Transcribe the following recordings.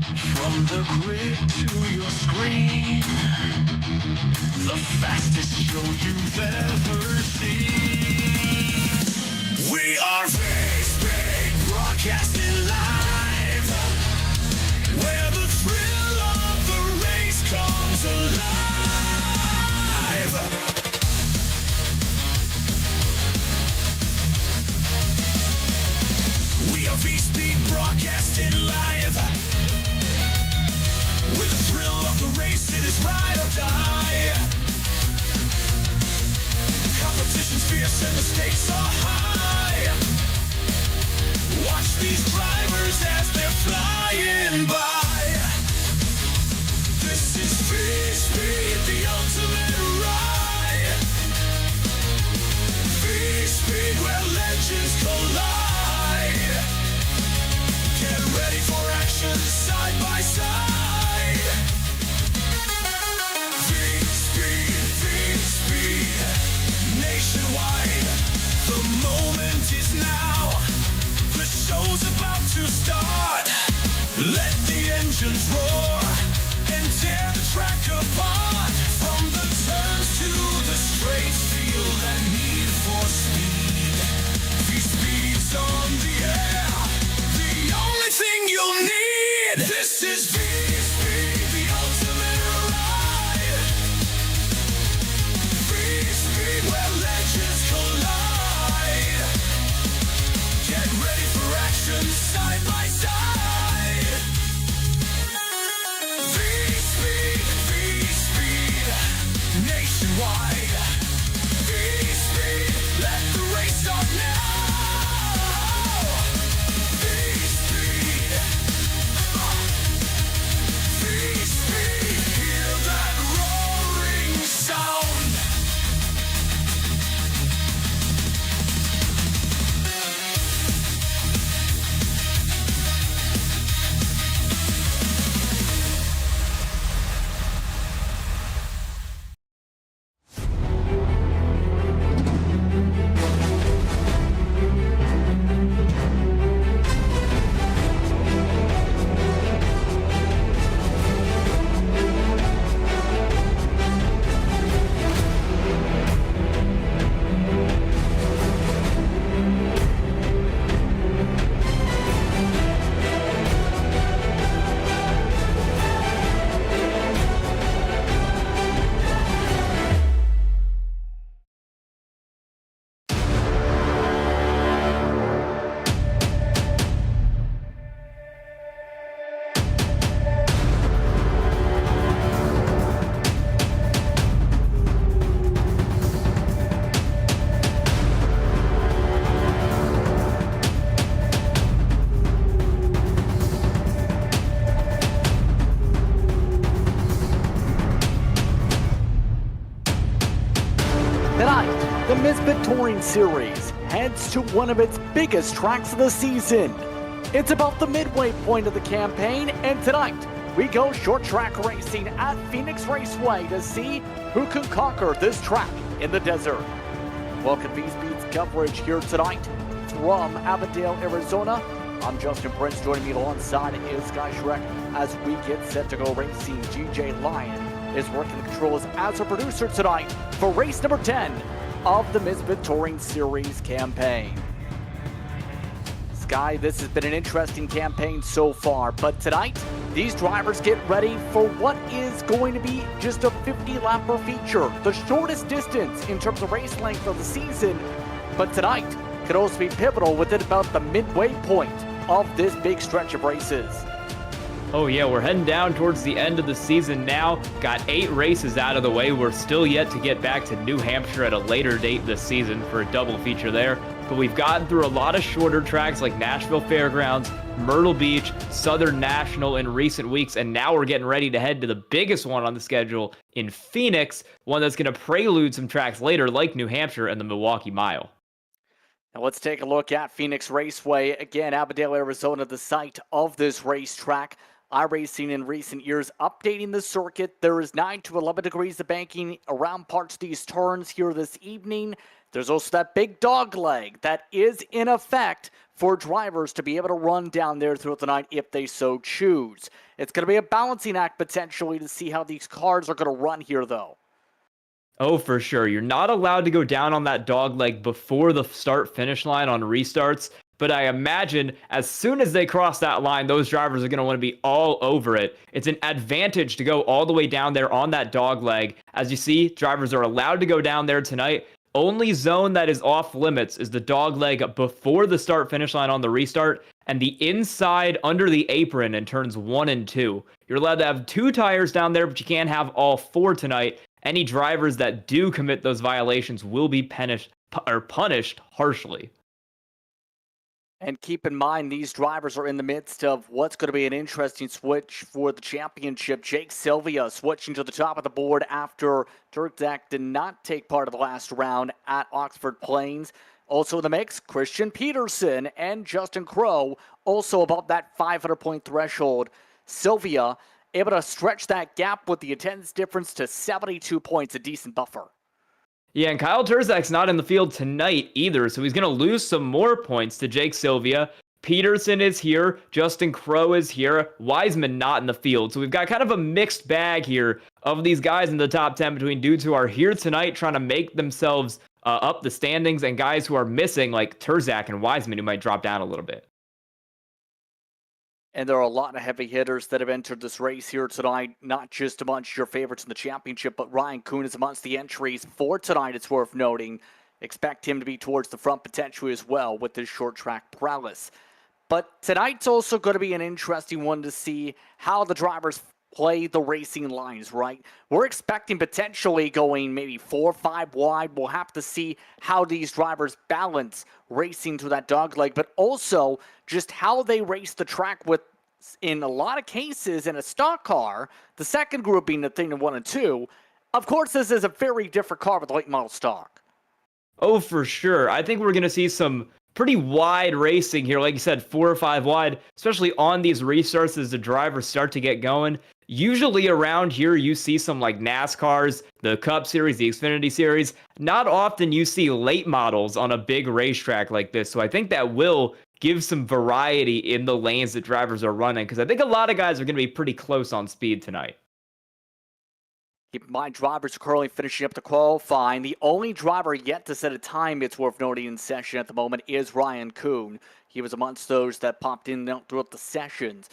From the grid to your screen, the fastest show you've ever seen. We are Misfit, broadcasting live, where the thrill of the race comes alive. We are Misfit, broadcasting live, with the thrill of the race, it is ride or die. Competition's fierce and the stakes are high. Watch these drivers as they're flying by. This is free speed, the ultimate ride. Free speed where legends collide. Get ready for action side by side. Nationwide, the moment is now. The show's about to start. Let the engines roar and tear the track apart. From the turns to the straights, feel that need for speed. V-Speed's on the air, the only thing you'll need. This is V-Speed, the ultimate ride. V-Speed where legends collide. Get ready for action side by side. V-Speed, V-Speed, nationwide. V-Speed, let the race start now. V-Speed, V-Speed, hear that roaring sound. Tonight, the Misfit Touring Series heads to one of its biggest tracks of the season. It's about the midway point of the campaign, and tonight, we go short track racing at Phoenix Raceway to see who can conquer this track in the desert. Welcome V-Speed's coverage here tonight from Avondale, Arizona. I'm Justin Prince, joining me alongside is Sky Shrek as we get set to go racing. GJ Lyon is working the controls as a producer tonight for race number 10 of the Misfit Touring Series campaign. Sky, this has been an interesting campaign so far, but tonight, these drivers get ready for what is going to be just a 50-lapper feature, the shortest distance in terms of race length of the season, but tonight could also be pivotal within about the midway point of this big stretch of races. Oh yeah, we're heading down towards the end of the season now. Got 8 races out of the way. We're still yet to get back to New Hampshire at a later date this season for a double feature there. But we've gotten through a lot of shorter tracks like Nashville Fairgrounds, Myrtle Beach, Southern National in recent weeks, and now we're getting ready to head to the biggest one on the schedule in Phoenix, one that's going to prelude some tracks later like New Hampshire and the Milwaukee Mile. Now let's take a look at Phoenix Raceway. Again, Avondale, Arizona, the site of this racetrack. iRacing in recent years updating the circuit. There is 9 to 11 degrees of banking around parts of these turns here this evening. There's also that big dog leg that is in effect for drivers to be able to run down there throughout the night if they so choose. It's going to be a balancing act potentially to see how these cars are going to run here, though. Oh, for sure. You're not allowed to go down on that dog leg before the start-finish line on restarts, but I imagine as soon as they cross that line, those drivers are going to want to be all over it. It's an advantage to go all the way down there on that dog leg. As you see, drivers are allowed to go down there tonight. Only zone that is off limits is the dog leg before the start-finish line on the restart, and the inside under the apron in turns 1 and 2. You're allowed to have 2 tires down there, but you can't have all 4 tonight. Any drivers that do commit those violations will be punished harshly. And keep in mind, these drivers are in the midst of what's going to be an interesting switch for the championship. Jake Sylvia switching to the top of the board after Turczak did not take part of the last round at Oxford Plains. Also in the mix, Christian Peterson and Justin Crowe, also above that 500-point threshold. Sylvia able to stretch that gap with the attendance difference to 72 points, a decent buffer. Yeah, and Kyle Turczak's not in the field tonight either, so he's going to lose some more points to Jake Sylvia. Peterson is here, Justin Crowe is here, Wiseman not in the field. So we've got kind of a mixed bag here of these guys in the top 10 between dudes who are here tonight trying to make themselves up the standings and guys who are missing like Turczak and Wiseman who might drop down a little bit. And there are a lot of heavy hitters that have entered this race here tonight, not just amongst your favorites in the championship, but Ryan Kuhn is amongst the entries for tonight, it's worth noting. Expect him to be towards the front potentially as well with his short track prowess. But tonight's also going to be an interesting one to see how the drivers play the racing lines, right? We're expecting potentially going maybe 4 or 5 wide. We'll have to see how these drivers balance racing to that dog leg, but also just how they race the track with, in a lot of cases, in a stock car, the second group being the thing in 1 and 2. Of course, this is a very different car with late model stock. Oh, for sure. I think we're going to see some pretty wide racing here. Like you said, 4 or 5 wide, especially on these restarts as the drivers start to get going. Usually around here, you see some like NASCARs, the Cup Series, the Xfinity Series. Not often you see late models on a big racetrack like this. So I think that will give some variety in the lanes that drivers are running, because I think a lot of guys are going to be pretty close on speed tonight. Keep in mind, drivers are currently finishing up the qualifying. The only driver yet to set a time, it's worth noting, in session at the moment is Ryan Kuhn. He was amongst those that popped in throughout the sessions.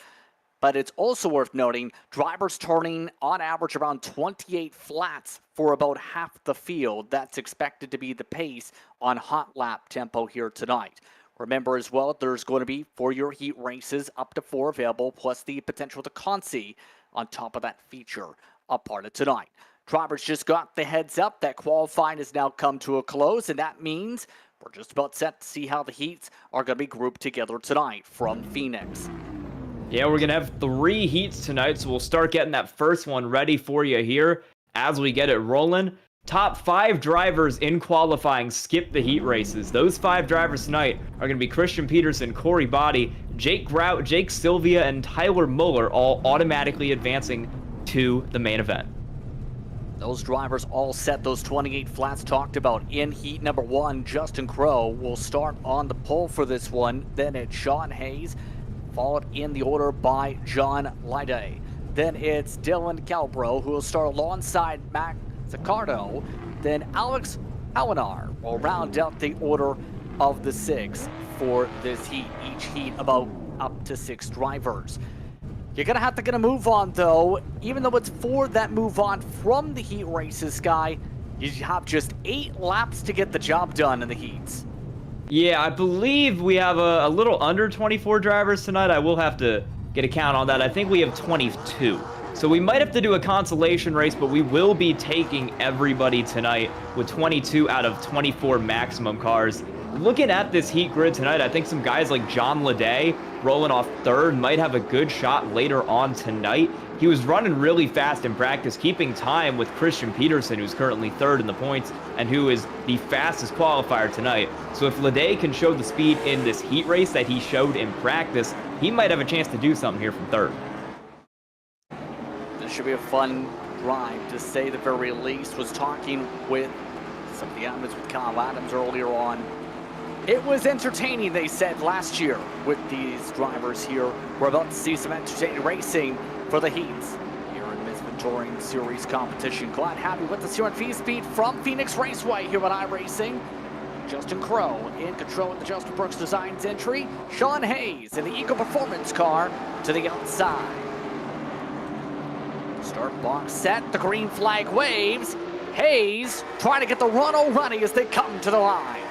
But it's also worth noting, drivers turning on average around 28 flats for about half the field. That's expected to be the pace on hot lap tempo here tonight. Remember as well, there's going to be, for your heat races, up to 4 available, plus the potential to Consi on top of that feature, a part of tonight. Drivers just got the heads up that qualifying has now come to a close, and that means we're just about set to see how the heats are going to be grouped together tonight from Phoenix. Yeah, we're going to have 3 heats tonight, so we'll start getting that first one ready for you here as we get it rolling. Top 5 drivers in qualifying skip the heat races. Those 5 drivers tonight are going to be Christian Peterson, Corey Body, Jake Grout, Jake Sylvia, and Tyler Muller, all automatically advancing to the main event. Those drivers all set, those 28 flats talked about in heat number 1. Justin Crowe will start on the pole for this one. Then it's Sean Hayes, followed in the order by John Lyday. Then it's Dylan Calbro, who will start alongside Mac Zaccardo. Then Alex Alinar will round out the order of the 6 for this heat. Each heat about up to 6 drivers. You're going to have to get a move on, though. Even though it's 4 that move on from the heat races, Sky, you have just 8 laps to get the job done in the heats. Yeah, I believe we have a little under 24 drivers tonight. I will have to get a count on that. I think we have 22. So we might have to do a consolation race, but we will be taking everybody tonight with 22 out of 24 maximum cars. Looking at this heat grid tonight, I think some guys like John Leday rolling off 3rd might have a good shot later on tonight. He was running really fast in practice, keeping time with Christian Peterson, who's currently 3rd in the points and who is the fastest qualifier tonight. So if Leday can show the speed in this heat race that he showed in practice, he might have a chance to do something here from 3rd. should be a fun drive, to say the very least. Was talking with some of the admins with Kyle Adams earlier on. It was entertaining, they said, last year with these drivers here. We're about to see some entertaining racing for the heats here in Misfit Touring Series competition. Glad to have you with us here on Misfit from Phoenix Raceway here at iRacing. Justin Crow in control with the Justin Brooks Designs entry. Sean Hayes in the Eco Performance car to the outside. Start box set, the green flag waves. Hayes trying to get the run already as they come to the line.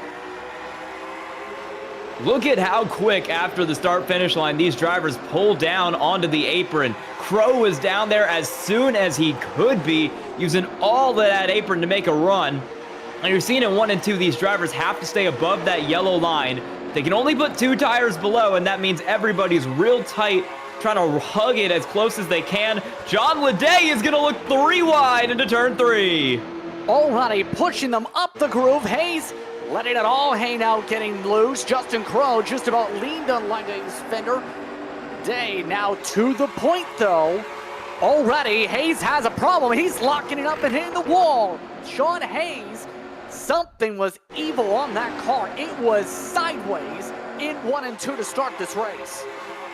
Look at how quick after the start-finish line these drivers pull down onto the apron. Crow was down there as soon as he could be, using all of that apron to make a run. And you're seeing in 1 and 2, these drivers have to stay above that yellow line. They can only put 2 tires below, and that means everybody's real tight, trying to hug it as close as they can. John Leday is going to look 3 wide into turn 3. Already pushing them up the groove. Hayes letting it all hang out, getting loose. Justin Crow just about leaned on Leday's fender. Day now to the point, though. Already, Hayes has a problem. He's locking it up and hitting the wall. Sean Hayes, something was evil on that car. It was sideways in 1 and 2 to start this race.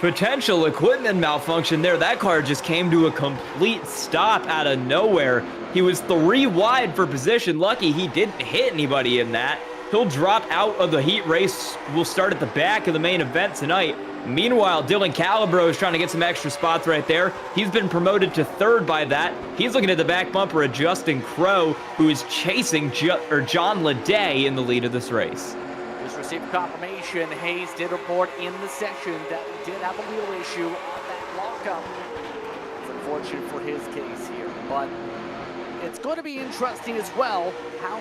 Potential equipment malfunction there. That car just came to a complete stop out of nowhere. He was 3 wide for position. Lucky he didn't hit anybody in that. He'll drop out of the heat race. We'll start at the back of the main event tonight. Meanwhile, Dylan Calabro is trying to get some extra spots right there. He's been promoted to 3rd by that. He's looking at the back bumper of Justin Crow, who is chasing John Leday in the lead of this race. Just received confirmation. Hayes did report in the session that he did have a wheel issue on that lockup. It's unfortunate for his case here, but it's going to be interesting as well how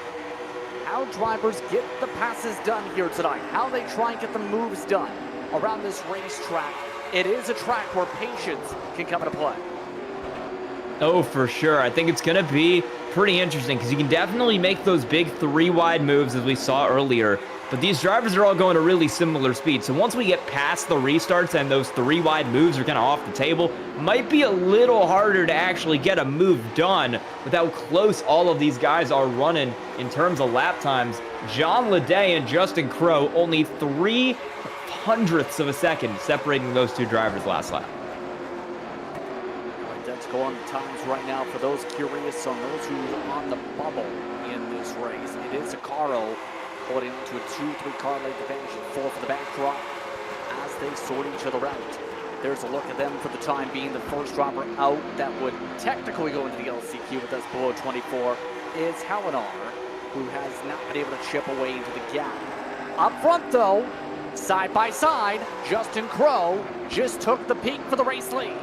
drivers get the passes done here tonight, how they try and get the moves done around this racetrack. It is a track where patience can come into play. Oh, for sure. I think it's going to be pretty interesting because you can definitely make those big 3 wide moves as we saw earlier. But these drivers are all going at really similar speeds. So once we get past the restarts and those 3 wide moves are kind of off the table, might be a little harder to actually get a move done with how close all of these guys are running in terms of lap times. John Leday and Justin Crow, only 0.03 of a second separating those 2 drivers last lap. Identical on the times right now for those curious on those who are on the bubble in this race. It is a Caro holding on to a 2-3 car length advantage and 4 for the backdrop as they sort each other out. There's a look at them for the time being. The first driver out that would technically go into the LCQ with us below 24 is Halinar, who has not been able to chip away into the gap. Up front though, side by side, Justin Crow just took the peak for the race lead.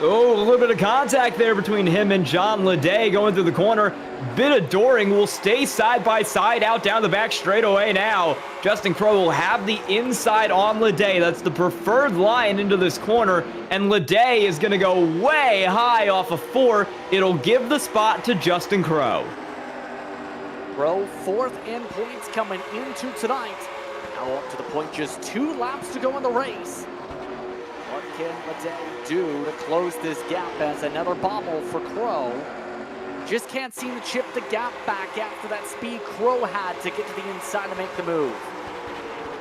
Oh, a little bit of contact there between him and John Leday going through the corner. Bit of dooring. Will stay side by side out down the back straightaway now. Justin Crow will have the inside on Leday. That's the preferred line into this corner. And Leday is going to go way high off of 4. It'll give the spot to Justin Crow. Crow 4th in points coming into tonight. Now up to the point, just 2 laps to go in the race. What can Leday do to close this gap as another bobble for Crow? Just can't seem to chip the gap back after that speed Crow had to get to the inside to make the move.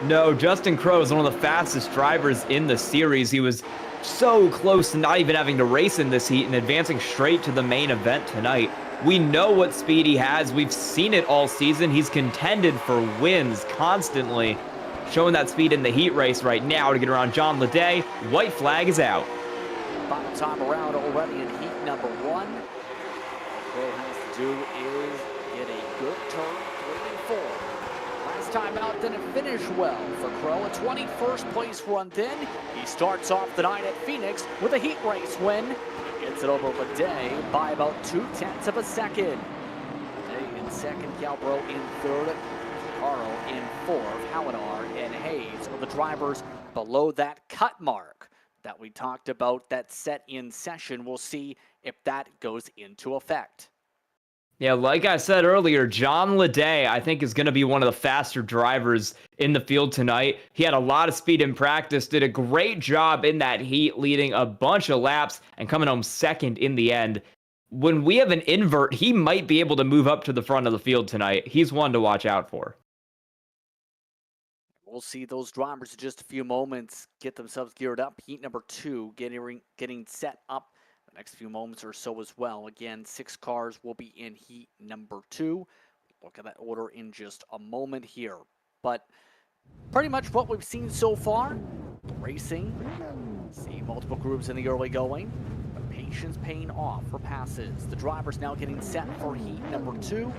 No, Justin Crow is one of the fastest drivers in the series. He was so close to not even having to race in this heat and advancing straight to the main event tonight. We know what speed he has. We've seen it all season. He's contended for wins constantly. Showing that speed in the heat race right now to get around John Leday. White flag is out. Final time around already in heat number 1. All Crow has to do is get a good turn, 3 and 4. Last time out didn't finish well for Crow. A 21st place run then. He starts off the night at Phoenix with a heat race win. Gets it over Leday by about 0.2 of a second. Leday in second, Calbro in third. Carl in 4th, Halinar and Hayes are the drivers below that cut mark that we talked about that set in session. We'll see if that goes into effect. Yeah, like I said earlier, John Leday, I think, is going to be one of the faster drivers in the field tonight. He had a lot of speed in practice, did a great job in that heat, leading a bunch of laps and coming home second in the end. When we have an invert, he might be able to move up to the front of the field tonight. He's one to watch out for. We'll see those drivers in just a few moments get themselves geared up. Heat number 2 getting set up the next few moments or so as well. Again, 6 cars will be in heat number 2. Look at that order in just a moment here. But pretty much what we've seen so far, racing, see multiple groups in the early going, but patience paying off for passes. The drivers now getting set for heat number 2.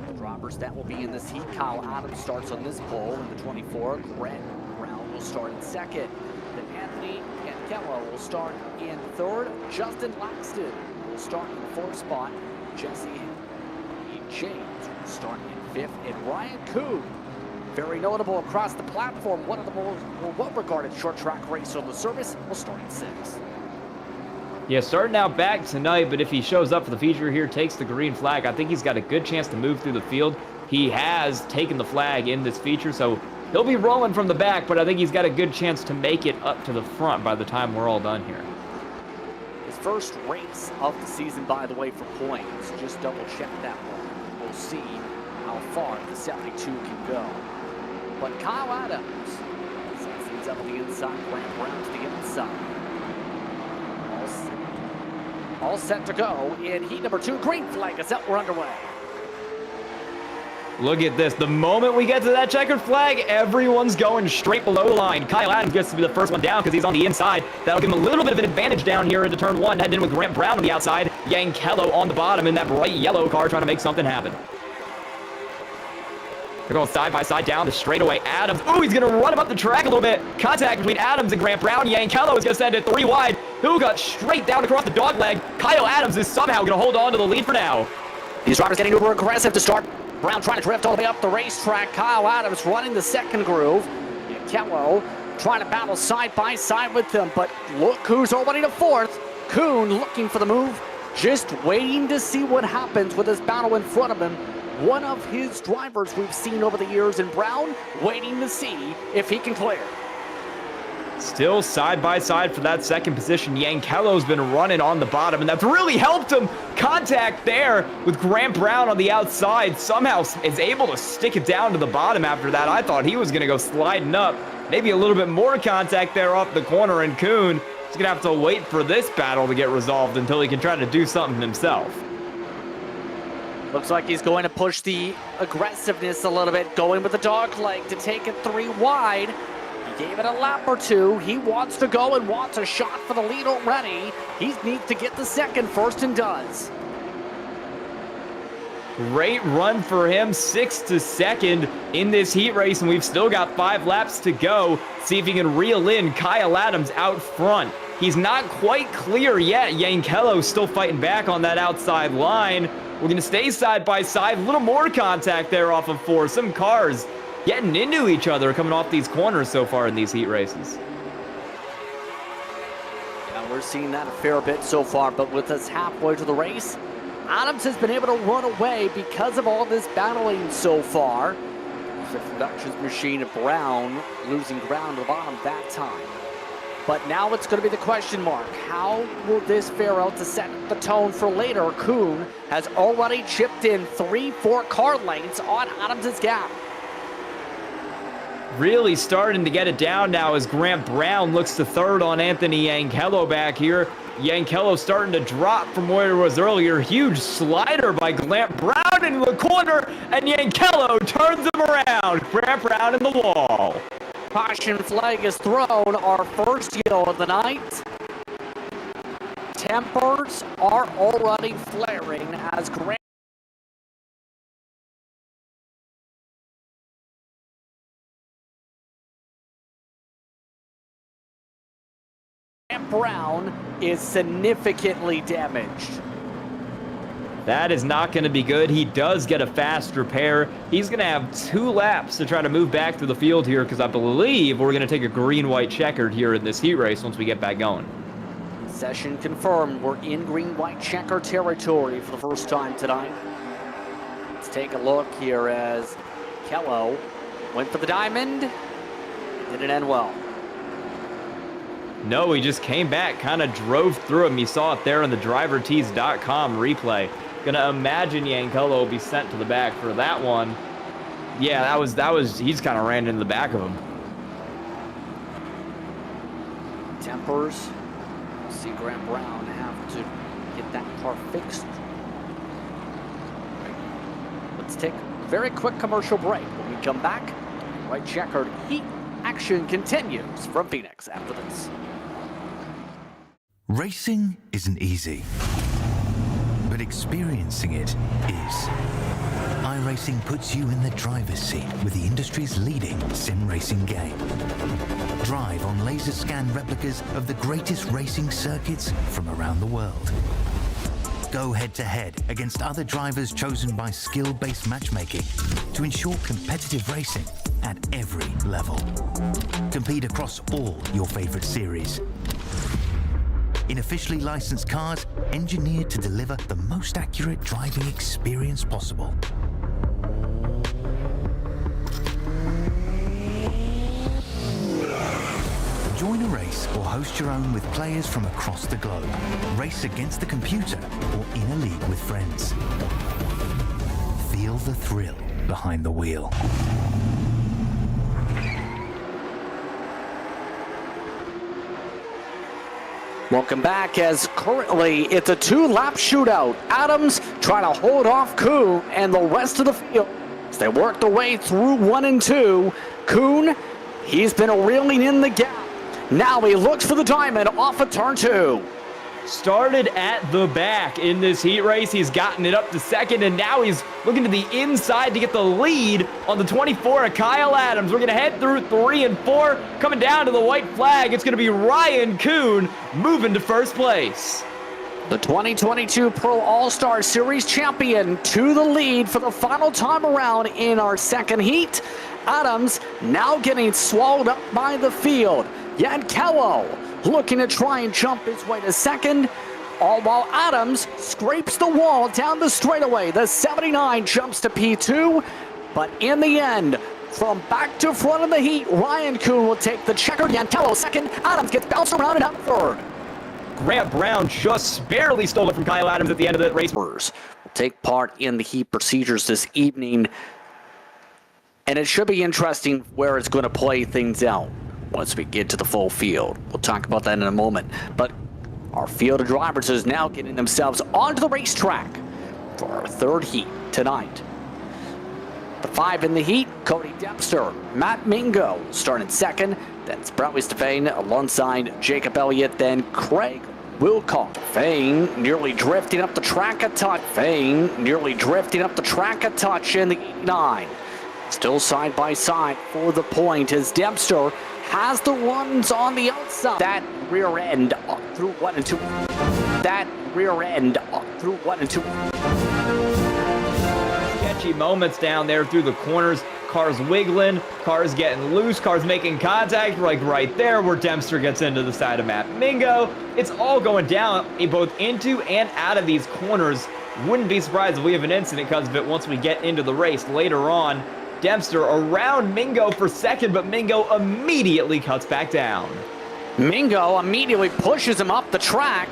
The drivers that will be in this heat, Kyle Adams starts on this pole in the 24. Grant Brown will start in second. Then Anthony Yankello will start in third. Justin Laxton will start in the fourth spot. Jesse James will start in fifth. And Ryan Kuhn, very notable across the platform, one of the more well-regarded short track racers on the service, will start in sixth. Yeah, starting out back tonight, but if he shows up for the feature here, takes the green flag, I think he's got a good chance to move through the field. He has taken the flag in this feature, so he'll be rolling from the back, but I think he's got a good chance to make it up to the front by the time we're all done here. His first race of the season, by the way, for points. Just double-check that one. We'll see how far the 72 can go. But Kyle Adams sets things up on the inside, Grant Brown to the inside. All set to go in heat number 2. Green flag is up. We're underway. Look at this. The moment we get to that checkered flag, everyone's going straight below the line. Kyle Adams gets to be the first one down because he's on the inside. That'll give him a little bit of an advantage down here into turn 1. Heading in with Grant Brown on the outside. Yankello on the bottom in that bright yellow car trying to make something happen. They're going side by side down the straightaway. Adams, ooh, he's going to run him up the track a little bit. Contact between Adams and Grant Brown. Yankello is going to send it 3 wide. Who got straight down across the dog leg. Kyle Adams is somehow going to hold on to the lead for now. These drivers getting uber aggressive to start. Brown trying to drift all the way up the racetrack. Kyle Adams running the second groove. Yankello trying to battle side by side with them, but look who's already to fourth. Kuhn looking for the move, just waiting to see what happens with this battle in front of him. One of his drivers we've seen over the years, and Brown waiting to see if he can clear. Still side by side for that second position. Yankello's been running on the bottom, and that's really helped him. Contact there with Grant Brown on the outside. Somehow is able to stick it down to the bottom after that. I thought he was going to go sliding up. Maybe a little bit more contact there off the corner, and Kuhn is going to have to wait for this battle to get resolved until he can try to do something himself. Looks like he's going to push the aggressiveness a little bit, going with the dog leg to take it 3 wide. He gave it a lap or 2. He wants to go and wants a shot for the lead already. He needs to get the second first and does. Great run for him, 6th to 2nd in this heat race, and we've still got 5 laps to go. See if he can reel in Kyle Adams out front. He's not quite clear yet. Yankello's still fighting back on that outside line. We're going to stay side by side. A little more contact there off of 4. Some cars getting into each other coming off these corners so far in these heat races. Yeah, we're seeing that a fair bit so far, but with us halfway to the race, Adams has been able to run away because of all this battling so far. The production machine of Brown losing ground to the bottom that time. But now it's going to be the question mark. How will this fare out to set the tone for later? Kuhn has already chipped in 3-4 car lengths on Adams' gap. Really starting to get it down now as Grant Brown looks to third on Anthony Yankello back here. Yankello starting to drop from where it was earlier. Huge slider by Grant Brown into the corner, and Yankello turns him around. Grant Brown in the wall. Caution flag is thrown, our first yellow of the night. Tempers are already flaring as Grant Brown is significantly damaged. That is not going to be good. He does get a fast repair. He's going to have 2 laps to try to move back through the field here because I believe we're going to take a green-white checkered here in this heat race once we get back going. Session confirmed. We're in green-white checker territory for the first time tonight. take a look here as Kello went for the diamond. Didn't end well. No, he just came back, kind of drove through him. You saw it there on the drivertees.com replay. Gonna imagine Yankello will be sent to the back for that one. Yeah, that was, he just kind of ran into the back of him. Tempers. See Grant Brown have to get that car fixed. Let's take a very quick commercial break. When we come back, white checkered heat action continues from Phoenix after this. Racing isn't easy, but experiencing it is. iRacing puts you in the driver's seat with the industry's leading sim racing game. Drive on laser scan replicas of the greatest racing circuits from around the world. Go head-to-head against other drivers chosen by skill-based matchmaking to ensure competitive racing at every level. Compete across all your favorite series. In officially licensed cars, engineered to deliver the most accurate driving experience possible. Join a race or host your own with players from across the globe. Race against the computer or in a league with friends. Feel the thrill behind the wheel. Welcome back, as currently it's a 2-lap shootout. Adams trying to hold off Kuhn and the rest of the field as they work their way through 1 and 2. Kuhn, he's been reeling in the gap. Now he looks for the diamond off of turn 2. Started at the back in this heat race. He's gotten it up to second, and now he's looking to the inside to get the lead on the 24 of Kyle Adams. We're going to head through 3 and 4. Coming down to the white flag, it's going to be Ryan Kuhn moving to first place. The 2022 Pro All-Star Series champion to the lead for the final time around in our second heat. Adams now getting swallowed up by the field. Yankello looking to try and jump his way to second, all while Adams scrapes the wall down the straightaway. The 79 jumps to P2, but in the end, from back to front of the heat, Ryan Kuhn will take the checker. Yankello second. Adams gets bounced around and out third. Grant Brown just barely stole it from Kyle Adams at the end of the race. Will take part in the heat procedures this evening, and it should be interesting where it's going to play things out once we get to the full field. We'll talk about that in a moment. But our field of drivers is now getting themselves onto the racetrack for our third heat tonight. The 5 in the heat, Cody Dempster, Matt Mingo starting second. That's Bradley Stefane alongside Jacob Elliott, then Craig Wilcock. Fane nearly drifting up the track a touch. Fane nearly drifting up the track a touch in the 89. Still side by side for the point as Dempster has the runs on the outside. That rear end up through 1 and 2. That rear end up through 1 and 2. Sketchy moments down there through the corners. Cars wiggling, cars getting loose, cars making contact, like right there where Dempster gets into the side of Matt Mingo. It's all going down both into and out of these corners. Wouldn't be surprised if we have an incident because of it once we get into the race later on. Dempster around Mingo for second, but Mingo immediately cuts back down. Mingo immediately pushes him up the track.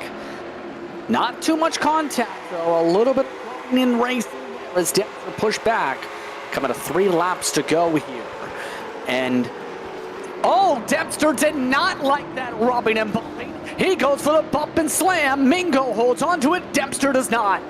Not too much contact, though. A little bit in racing as Dempster pushed back. Coming to 3 laps to go here. And, oh, Dempster did not like that rubbing and bumping. He goes for the bump and slam. Mingo holds onto it. Dempster does not.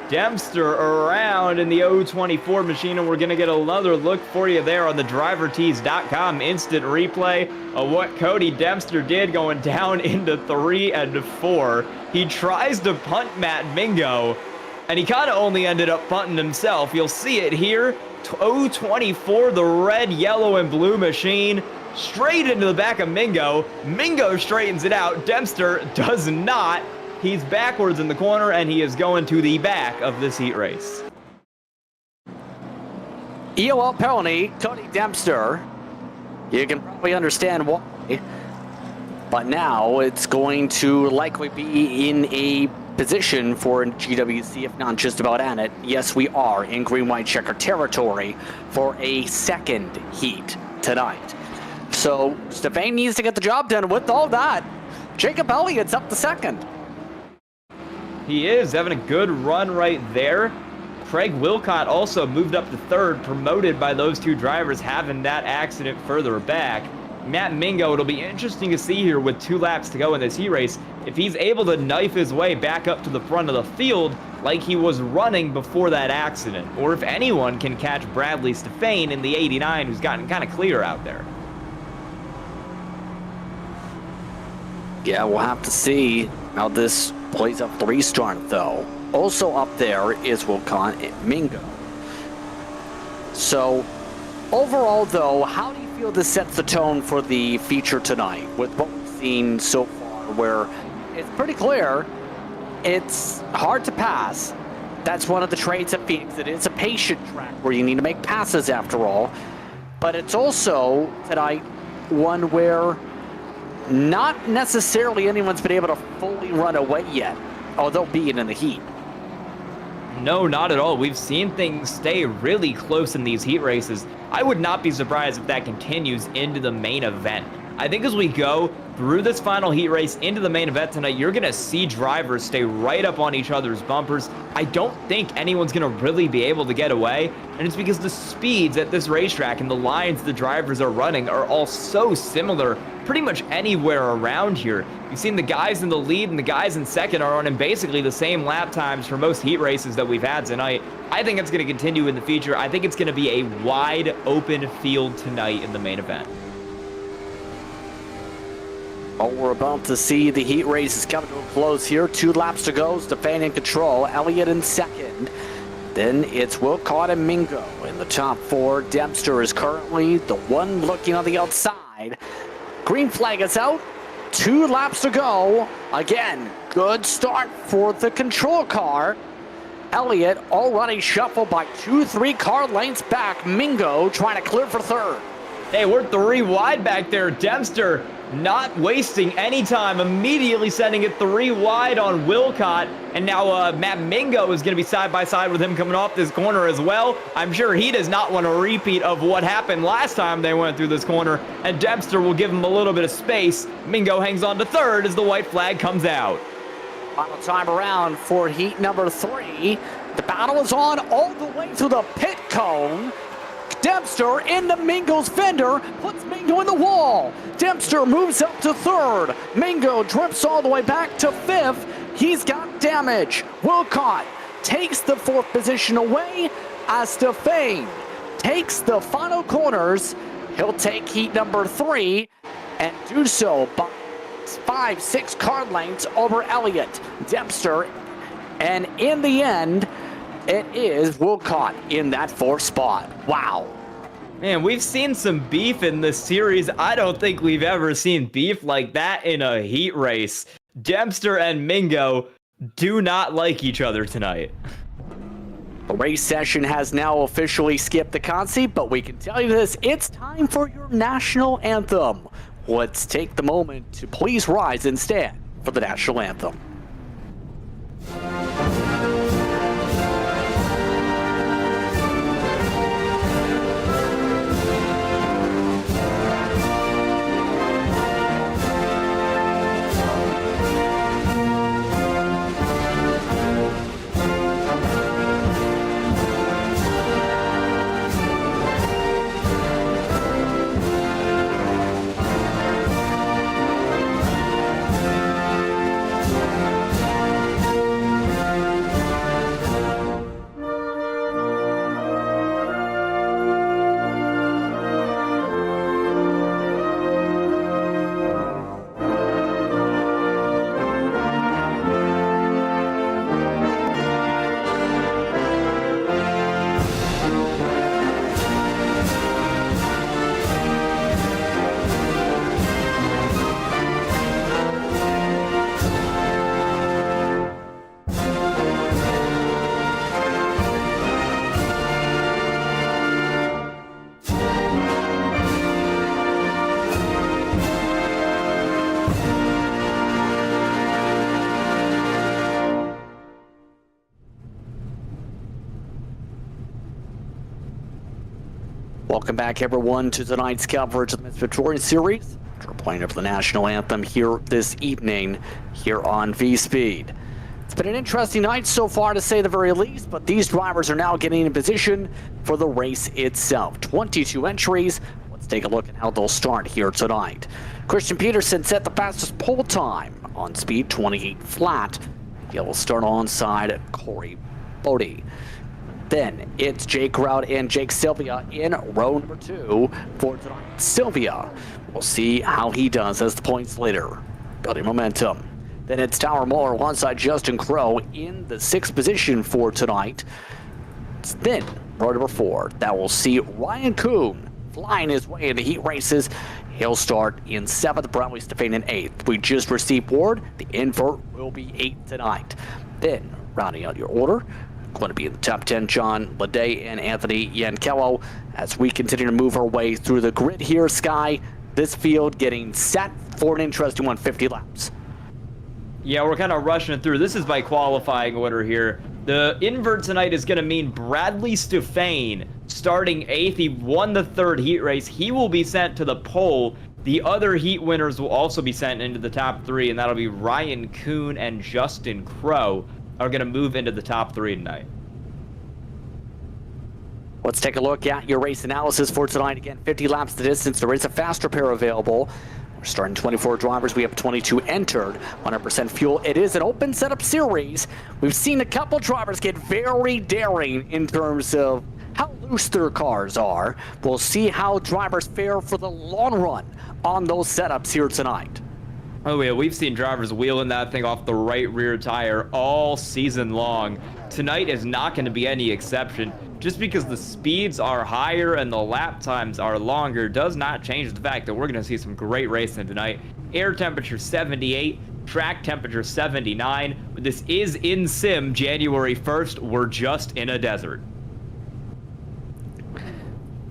Dempster around in the 024 machine, and we're going to get another look for you there on the drivertees.com instant replay of what Cody Dempster did going down into 3 and 4. He tries to punt Matt Mingo, and he kind of only ended up punting himself. You'll see it here. 024, the red, yellow, and blue machine, straight into the back of Mingo. Mingo straightens it out. Dempster does not. He's backwards in the corner, and he is going to the back of this heat race. EOL penalty, Cody Dempster. You can probably understand why. But now it's going to likely be in a position for GWC, if not just about at it. Yes, we are in green-white checker territory for a second heat tonight. So Stefan needs to get the job done. With all that, Jacob Elliott's up to second. He is having a good run right there. Craig Wilcott also moved up to third, promoted by those two drivers having that accident further back. Matt Mingo, it'll be interesting to see here with 2 laps to go in this heat race if he's able to knife his way back up to the front of the field like he was running before that accident, or if anyone can catch Bradley Stefan in the 89 who's gotten kind of clear out there. Yeah, we'll have to see how this plays up the restart, though. Also up there is Wilcott and Mingo. So, overall, though, how do you feel this sets the tone for the feature tonight with what we've seen so far, where it's pretty clear it's hard to pass? That's one of the traits of Phoenix. It is a patient track where you need to make passes after all. But it's also, tonight, one where not necessarily anyone's been able to fully run away yet, although being in the heat. No, not at all. We've seen things stay really close in these heat races. I would not be surprised if that continues into the main event. I think as we go through this final heat race into the main event tonight, you're going to see drivers stay right up on each other's bumpers. I don't think anyone's going to really be able to get away, and it's because the speeds at this racetrack and the lines the drivers are running are all so similar pretty much anywhere around here. You've seen the guys in the lead and the guys in second are running basically the same lap times for most heat races that we've had tonight. I think it's going to continue in the future. I think it's going to be a wide open field tonight in the main event. Well, we're about to see the heat race is coming to a close here. 2 laps to go. Stefan in control. Elliott in second. Then it's Wilcott and Mingo in the top 4. Dempster is currently the one looking on the outside. Green flag is out. 2 laps to go. Again, good start for the control car. Elliott already shuffled by 2-3 car lengths back. Mingo trying to clear for third. Hey, we're 3 wide back there. Dempster not wasting any time, immediately sending it 3 wide on Wilcott. And now Matt Mingo is going to be side by side with him coming off this corner as well. I'm sure he does not want a repeat of what happened last time they went through this corner. And Dempster will give him a little bit of space. Mingo hangs on to third as the white flag comes out. Final time around for heat number 3. The battle is on all the way through the pit cone. Dempster into Mingo's fender, puts Mingo in the wall. Dempster moves up to third. Mingo drifts all the way back to 5th. He's got damage. Wilcott takes the 4th position away as Stefan takes the final corners. He'll take heat number 3 and do so by 5-6 car lengths over Elliott. Dempster, and in the end, it is Wilcott in that 4th spot. Wow. Man, we've seen some beef in this series. I don't think we've ever seen beef like that in a heat race. Dempster and Mingo do not like each other tonight. The race session has now officially skipped the conceit, but we can tell you this, it's time for your national anthem. Let's take the moment to please rise and stand for the national anthem. Welcome back, everyone, to tonight's coverage of the Misfit Touring Series. We're playing over the national anthem here this evening here on V-Speed. It's been an interesting night so far, to say the very least, but these drivers are now getting in position for the race itself. 22 entries. Let's take a look at how they'll start here tonight. Christian Peterson set the fastest pole time on speed 28 flat. He will start alongside Corey Bodie. Then it's Jake Rout and Jake Sylvia in row number 2 for tonight. Sylvia, we'll see how he does as the points leader, building momentum. Then it's Tower Muller alongside Justin Crow in the 6th position for tonight. Then row number 4, that will see Ryan Kuhn flying his way into heat races. He'll start in 7th, Bradley Stefan in 8th. We just received word the invert will be 8th tonight. Then rounding out your order, going to be in the top 10, John Leday and Anthony Yankello. As we continue to move our way through the grid here, Sky, this field getting set for an interesting 150 laps. Yeah, we're kind of rushing it through. This is by qualifying order here. The invert tonight is going to mean Bradley Stefan starting 8th. He won the 3rd heat race. He will be sent to the pole. The other heat winners will also be sent into the top 3, and that'll be Ryan Kuhn and Justin Crow are going to move into the top 3 tonight. Let's take a look at your race analysis for tonight. Again, 50 laps the distance. There is a faster pair available. We're starting 24 drivers. We have 22 entered. 100% fuel. It is an open setup series. We've seen a couple drivers get very daring in terms of how loose their cars are. We'll see how drivers fare for the long run on those setups here tonight. Oh yeah, we've seen drivers wheeling that thing off the right rear tire all season long. Tonight is not going to be any exception. Just because the speeds are higher and the lap times are longer does not change the fact that we're going to see some great racing tonight. Air temperature 78, track temperature 79. This is in sim January 1st. We're just in a desert.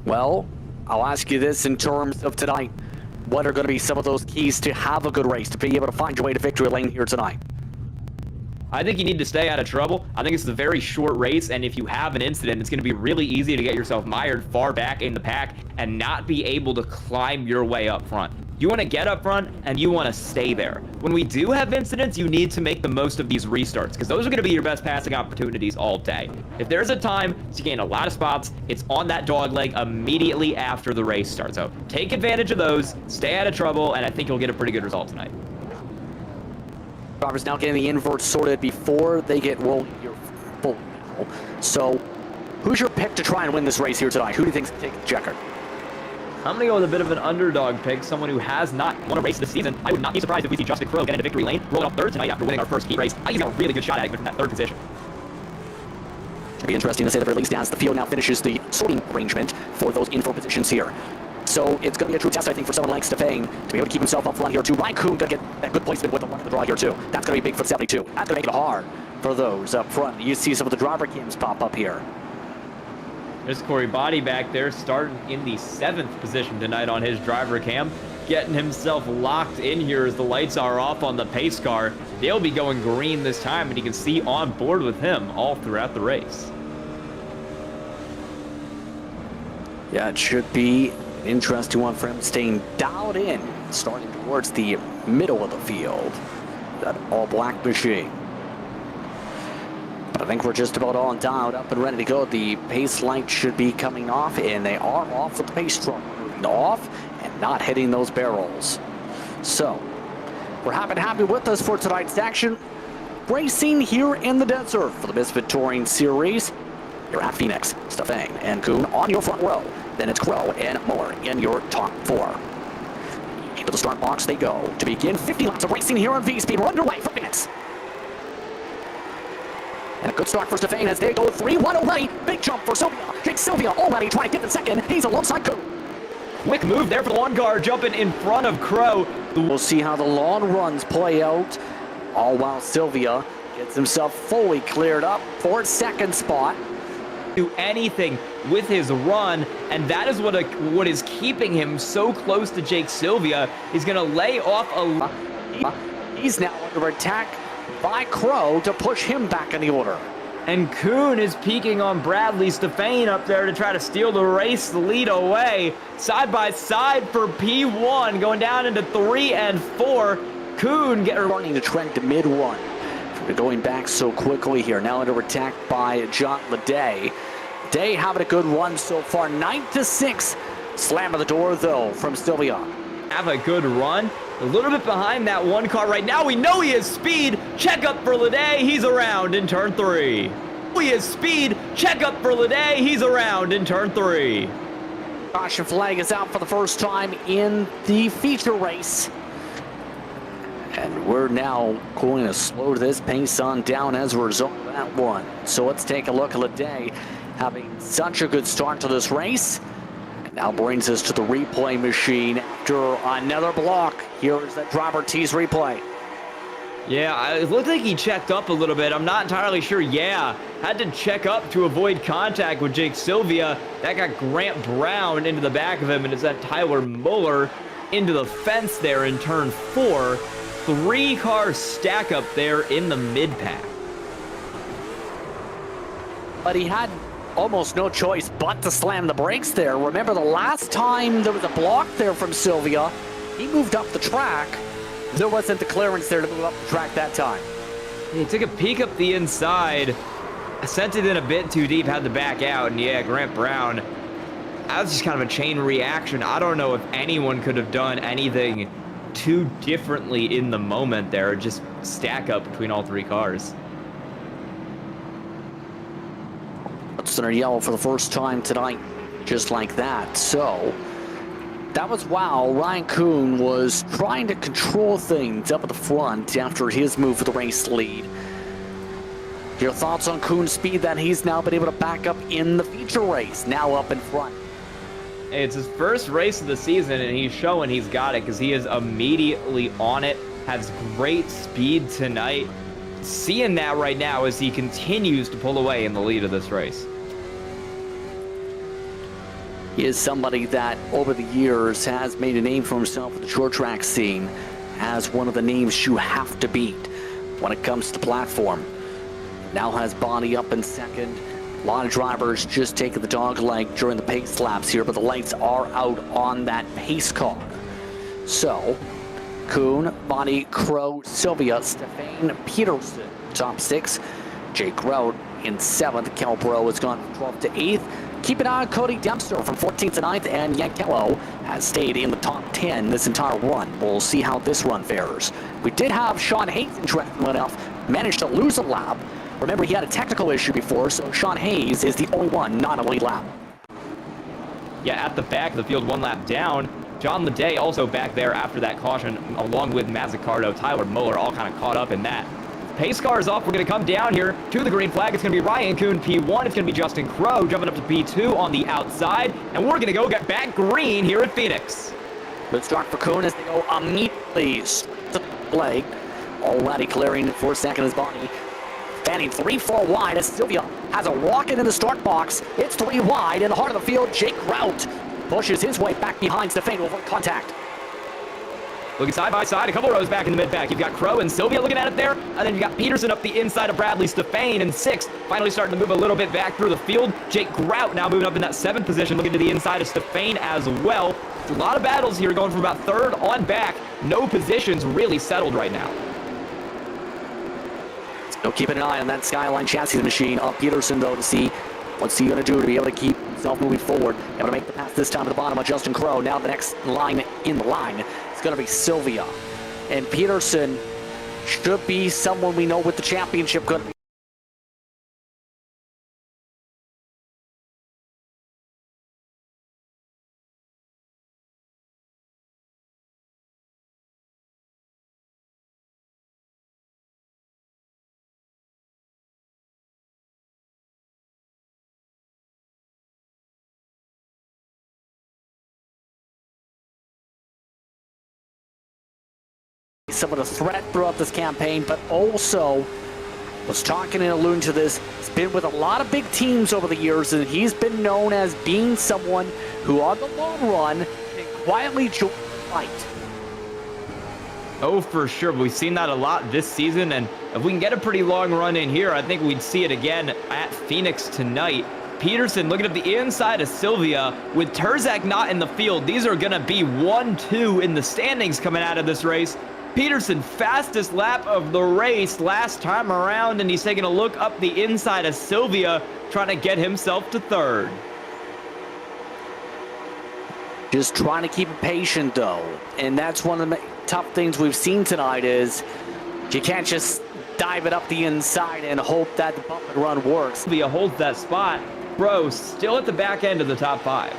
Well, I'll ask you this in terms of tonight. What are going to be some of those keys to have a good race, to be able to find your way to victory lane here tonight? I think you need to stay out of trouble. I think it's a very short race, and if you have an incident, it's going to be really easy to get yourself mired far back in the pack and not be able to climb your way up front. You want to get up front, and you want to stay there. When we do have incidents, you need to make the most of these restarts, because those are going to be your best passing opportunities all day. If there's a time to gain a lot of spots, it's on that dog leg immediately after the race starts. So take advantage of those, stay out of trouble, and I think you'll get a pretty good result tonight. Drivers now getting the invert sorted before they get rolling here fully now. So, who's your pick to try and win this race here tonight? Who do you think's taking the checker? I'm going to go with a bit of an underdog pick, someone who has not won a race this season. I would not be surprised if we see Justin Crow get into victory lane, rolling off 3rd tonight after winning our 1st heat race. I think he's got a really good shot at it from that 3rd position. It'll be interesting to say the very least as the field now finishes the sorting arrangement for those info positions here. So it's going to be a true test, I think, for someone like Stefan to be able to keep himself up front here too. Ryan Kuhn going to get that good placement with the run of the draw here too. That's going to be big for 72. That's going to make it hard for those up front. You see some of the driver cams pop up here. There's Corey Bodie back there, starting in the 7th position tonight on his driver cam, getting himself locked in here as the lights are off on the pace car. They'll be going green this time, and you can see on board with him all throughout the race. Yeah, it should be an interesting one for him, staying dialed in, starting towards the middle of the field. That all-black machine. But I think we're just about all dialed up and ready to go. The pace light should be coming off, and they are off with the pace truck. Moving off and not hitting those barrels. So, we're happy with us for tonight's action. Racing here in the desert for the Misfit Touring Series. You're at Phoenix, Stefan, and Kuhn on your front row. Then it's Crow and Muller in your top 4. Into the start box they go to begin 50 laps of racing here on V-Speed. We're underway for Phoenix. And a good start for Stefan as they go 3-1 already. Big jump for Sylvia. Jake Sylvia already trying to get the second. He's alongside Kuhn. Quick move there for the lawn car, jumping in front of Crow. We'll see how the long runs play out. All while Sylvia gets himself fully cleared up for 2nd spot. Do anything with his run, and that is what is keeping him so close to Jake Sylvia. He's going to lay off a... He's now under attack by Crow to push him back in the order. And Kuhn is peeking on Bradley Stefane up there to try to steal the race lead away. Side by side for P1, going down into 3 and 4. Kuhn running the trend to mid-1. We're going back so quickly here. Now under attack by John Leday. Day having a good run so far. 9-6. Slam of the door, though, from Sylvia. Have a good run. A little bit behind that one car right now. We know he has speed. Check up for Leday. He's around in turn 3. He has speed. Check up for Leday. He's around in turn 3. Caution flag is out for the first time in the feature race. And we're now going to slow this pace on down as a result of that one. So let's take a look at Leday having such a good start to this race. And now brings us to the replay machine after another block. Here is that driver tease replay. Yeah, it looked like he checked up a little bit. I'm not entirely sure. Yeah, had to check up to avoid contact with Jake Sylvia. That got Grant Brown into the back of him, and it's that Tyler Muller into the fence there in turn 4. 3-car stack up there in the mid-pack. But he had almost no choice but to slam the brakes there. Remember the last time there was a block there from Sylvia, he moved up the track. There wasn't the clearance there to move up the track that time. He took a peek up the inside, sent it in a bit too deep, had to back out, and yeah, Grant Brown, that was just kind of a chain reaction. I don't know if anyone could have done anything too differently in the moment there, just stack up between all 3 cars. Center yellow for the first time tonight, just like that. So that was while Ryan Kuhn was trying to control things up at the front after his move for the race lead. Your thoughts on Kuhn's speed that he's now been able to back up in the feature race, now up in front? Hey, it's his first race of the season, and he's showing he's got it because he is immediately on it, has great speed tonight. Seeing that right now as he continues to pull away in the lead of this race. He is somebody that over the years has made a name for himself with the short track scene as one of the names you have to beat when it comes to platform. Now has body up in second. A lot of drivers just taking the dog leg during the pace laps here, but the lights are out on that pace car. So Kuhn, Bonnie, Crow, Sylvia, Stefane, Peterson, top 6. Jake Rowe in 7th. Kelbro has gone from 12th to 8th. Keep an eye on Cody Dempster from 14th to 9th, and Yankello has stayed in the top 10 this entire run. We'll see how this run fares. We did have Sean Hayes in track enough, managed to lose a lap. Remember, he had a technical issue before, so Sean Hayes is the only one not a lead lap. Yeah, at the back of the field, 1 lap down. John Leday also back there after that caution, along with Mazzicardo, Tyler Muller, all kind of caught up in that. Pace car is off. We're going to come down here to the green flag. It's going to be Ryan Kuhn, P1. It's going to be Justin Crow jumping up to P2 on the outside. And we're going to go get back green here at Phoenix. Good start for Kuhn as they go immediately straight to the leg. Already clearing for second is Bonnie. Fanning 3-4 wide as Sylvia has a walk-in the start box. It's 3 wide in the heart of the field. Jake Rout pushes his way back behind Stefane over contact. Looking side by side, a couple rows back in the mid-pack. You've got Crow and Sylvia looking at it there, and then you got Peterson up the inside of Bradley Stefane in 6th. Finally starting to move a little bit back through the field. Jake Grout now moving up in that 7th position, looking to the inside of Stefane as well. A lot of battles here going from about 3rd on back. No positions really settled right now. So keeping an eye on that Skyline chassis machine of Peterson, though, to see what's he going to do to be able to keep himself moving forward. Able to make the pass this time to the bottom of Justin Crow. Now the next line in the line is going to be Sylvia. And Peterson should be someone we know with the championship going to be. Some of the threat throughout this campaign, but also was talking and alluding to this. He's been with a lot of big teams over the years, and he's been known as being someone who, on the long run, can quietly join the fight. Oh, for sure. We've seen that a lot this season, and if we can get a pretty long run in here, I think we'd see it again at Phoenix tonight. Peterson looking at the inside of Sylvia. With Terzak not in the field, these are going to be 1-2 in the standings coming out of this race. Peterson, fastest lap of the race last time around, and he's taking a look up the inside of Sylvia, trying to get himself to third. Just trying to keep it patient, though. And that's one of the tough things we've seen tonight is you can't just dive it up the inside and hope that the bump and run works. Sylvia holds that spot. Bro, still at the back end of the top 5.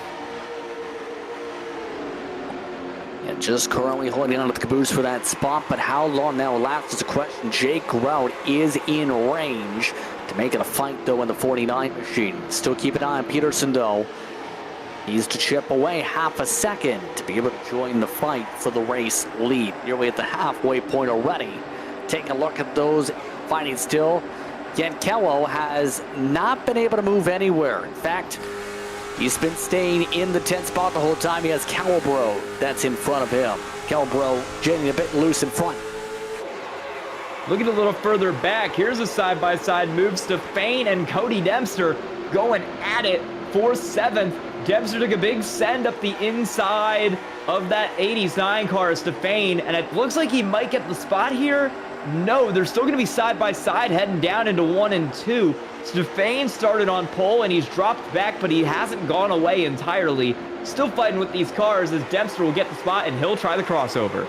Yeah, just currently holding on to the caboose for that spot, but how long that will last is a question. Jake Grout is in range to make it a fight, though, in the 49 machine. Still keep an eye on Peterson, though. He's to chip away half a second to be able to join the fight for the race lead. Nearly at the halfway point already. Take a look at those fighting still. Yankello has not been able to move anywhere. In fact, he's been staying in the 10th spot the whole time. He has Calibro that's in front of him. Calibro getting a bit loose in front. Looking a little further back, here's a side-by-side move. Stefane and Cody Dempster going at it for 7th. Dempster took a big send up the inside of that 89 car, Stefane, and it looks like he might get the spot here. No, they're still going to be side-by-side heading down into 1 and 2. Stefane started on pole, and he's dropped back, but he hasn't gone away entirely. Still fighting with these cars as Dempster will get the spot, and he'll try the crossover.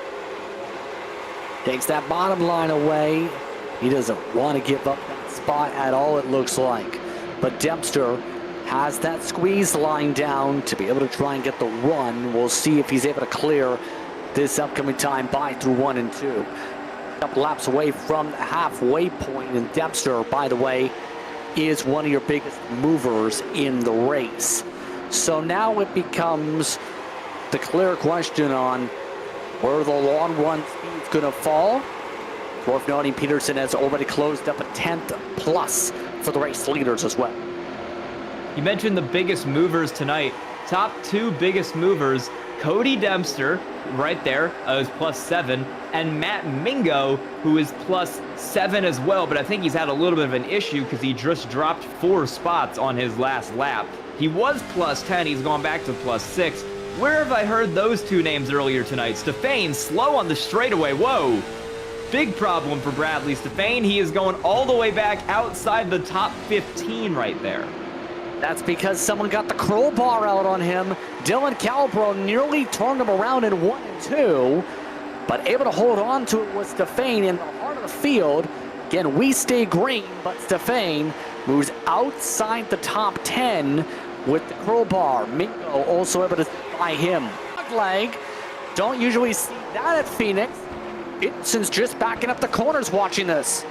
Takes that bottom line away. He doesn't want to give up that spot at all, it looks like. But Dempster has that squeeze line down to be able to try and get the run. We'll see if he's able to clear this upcoming time by through 1 and 2. A couple laps away from the halfway point, and Dempster, by the way, is one of your biggest movers in the race. So now it becomes the clear question on where the long run speed's going to fall. Worth noting, Peterson has already closed up a 10th plus for the race leaders as well. You mentioned the biggest movers tonight. Top 2 biggest movers, Cody Dempster, right there, is +7, and Matt Mingo, who is +7 as well, but I think he's had a little bit of an issue because he just dropped 4 spots on his last lap. He was +10, he's gone back to +6. Where have I heard those 2 names earlier tonight? Stefane, slow on the straightaway, whoa. Big problem for Bradley Stefane. He is going all the way back outside the top 15 right there. That's because someone got the crowbar out on him. Dylan Calibro nearly turned him around in 1 and 2, but able to hold on to it was Stefane in the heart of the field. Again, we stay green, but Stefane moves outside the top 10 with the crowbar. Mingo also able to by him. Leg, don't usually see that at Phoenix. Peterson's just backing up the corners watching this.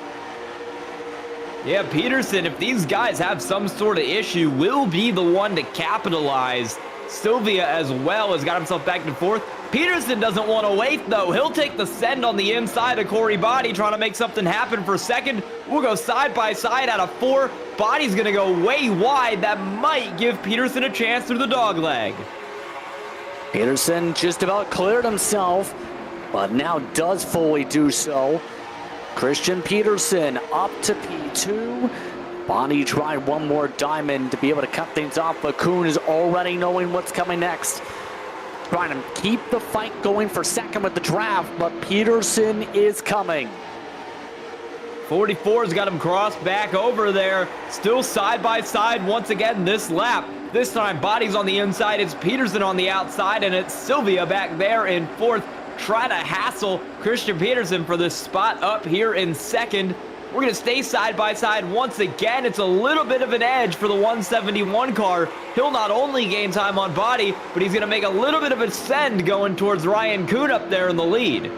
Yeah, Peterson, if these guys have some sort of issue, will be the one to capitalize. Sylvia as well has got himself back to 4th. Peterson doesn't want to wait, though. He'll take the send on the inside of Corey Body, trying to make something happen for 2nd. We'll go side by side out of 4. Body's going to go way wide. That might give Peterson a chance through the dog leg. Peterson just about cleared himself, but now does fully do so. Christian Peterson up to P2. Bonnie tried one more diamond to be able to cut things off, but Kuhn is already knowing what's coming next. Trying to keep the fight going for 2nd with the draft, but Peterson is coming. 44's got him crossed back over there. Still side by side once again this lap. This time Body's on the inside, it's Peterson on the outside, and it's Sylvia back there in 4th. Try to hassle Christian Peterson for this spot up here in 2nd. We're going to stay side by side once again. It's a little bit of an edge for the 171 car. He'll not only gain time on Body, but he's going to make a little bit of a send going towards Ryan Kuhn up there in the lead.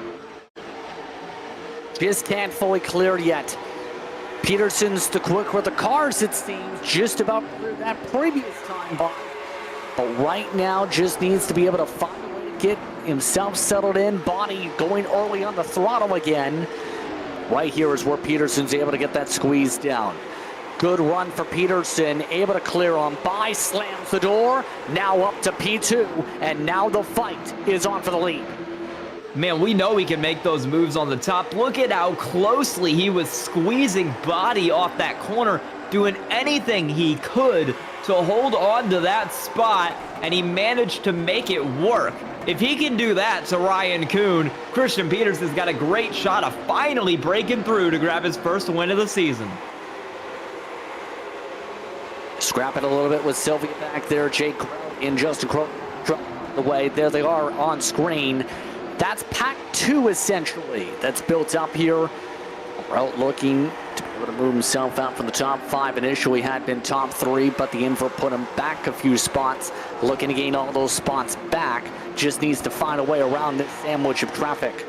Just can't fully clear yet. Peterson's the quick with the cars, it seems, just about cleared that previous time by. But right now just needs to be able to find a way to get himself settled in. Body going early on the throttle again. Right here is where Peterson's able to get that squeeze down. Good run for Peterson, able to clear on by, slams the door, now up to P2, and now the fight is on for the lead. Man, we know he can make those moves on the top. Look at how closely he was squeezing Body off that corner, doing anything he could to hold on to that spot, and he managed to make it work. If he can do that to Ryan Kuhn, Christian Peterson's got a great shot of finally breaking through to grab his first win of the season. Scrap it a little bit with Sylvia back there. Jake and Justin Crow the way. There they are on screen. That's pack 2 essentially that's built up here. Well, looking to be able to move himself out from the top 5. Initially had been top 3, but the invert put him back a few spots. Looking to gain all those spots back. Just needs to find a way around this sandwich of traffic.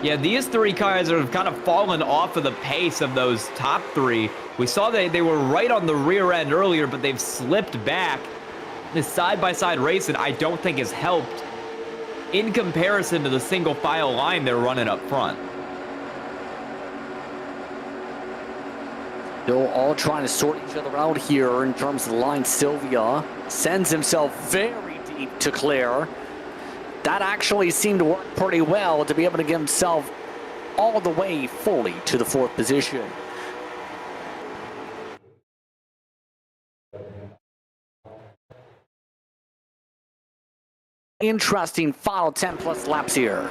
Yeah, these 3 cars have kind of fallen off of the pace of those top 3. We saw they were right on the rear end earlier, but they've slipped back. This side-by-side racing I don't think has helped in comparison to the single file line they're running up front. They're all trying to sort each other out here in terms of the line. Sylvia sends himself very deep to clear. That actually seemed to work pretty well to be able to get himself all the way fully to the 4th position. Interesting final 10 plus laps here.